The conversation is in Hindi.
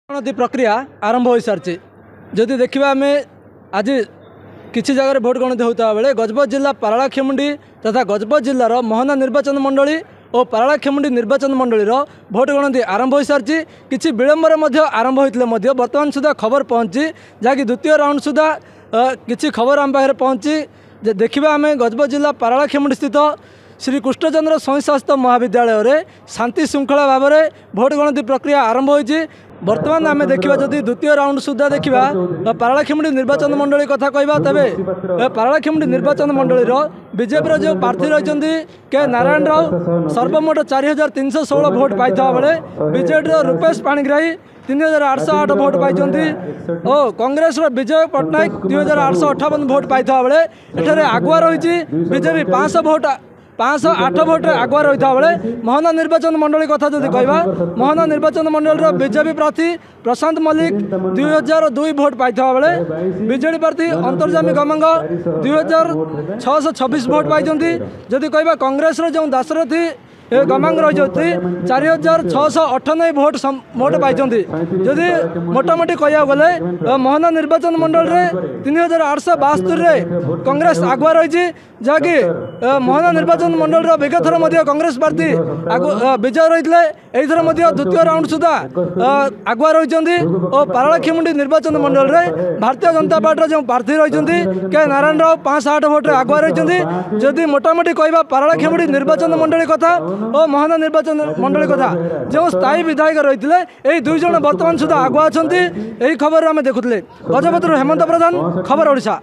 गणति प्रक्रिया आरंभ हो सारी जदि देखा आम आज किसी जगह भोट गणति होता बेले गजपत जिला पारालाखेमुंडी तथा गजपत जिलार मोहना निर्वाचन मंडली और पारालाखेमुंडी निर्वाचन मंडलीर भोट गणति आरंभ हो सारी किसी विलंबर आरंभ होते बर्तमान सुधा खबर पहुँची जहाँकि द्वितीय राउंड सुधा किसी खबर आम पाखे पहुँची देखा आम गजपत जिला पारालाखेमुंडी स्थित श्री कृष्णचंद्र स्वयं शासित महाविद्यालय रे शांति श्रृंखला भाव में भोट गणति प्रक्रिया आरंभ होती। बर्तमान आम देखा जदि द्वितीय राउंड सुधा देखा पारालाखेमुंडी निर्वाचन मंडली कथा कहवा तेरे पारालाखेमुंडी निर्वाचन मंडलीर बीजेपी जो प्रार्थी रही के नारायण राव सर्वमोट 4316 भोट पाई बेले बीजेडी रूपेश पाणिग्राही 3808 भोट पाई और कांग्रेस विजय पट्टनायक 2858 भोट पाई बेले एठारे आगुआ रही बीजेपी 508 भोट आगुआ रही बेले मोहना निर्वाचन मंडली कथा जब कहवा मोहना निर्वाचन मंडल बीजेपी प्रार्थी प्रशांत मल्लिक 2002 भोट पाई बेले बीजेडी प्रार्थी अंतर्जामी गमंग 2626 भोट पाई जदि कहवा कांग्रेस जो दाशरथी गमांग रही 4698 भोट पाई जदि मोटामोटी कह गले मोहना निर्वाचन मंडल रे 3872 कांग्रेस आगुआ रही जहाँकि मोहना निर्वाचन मंडल विगत थर कांग्रेस प्रार्थी विजय रही थर द्वितीय राउंड सुधा आगुआ रही और पारालाखेमुंडी निर्वाचन मंडल रे भारतीय जनता पार्टी जो प्रार्थी रही के नारायण राव 508 भोट आगुआ रही जदि मोटामोटी कहवा पारालाखेमुंडी निर्वाचन मंडली कथा और मोहना निर्वाचन मंडली कथा जो स्थायी विधायक रही है दुई जन बर्तमान सुधा आगुआ अच्छा यही खबर आम देखुले। गजपत हेमंत प्रधान, खबर ओडिशा।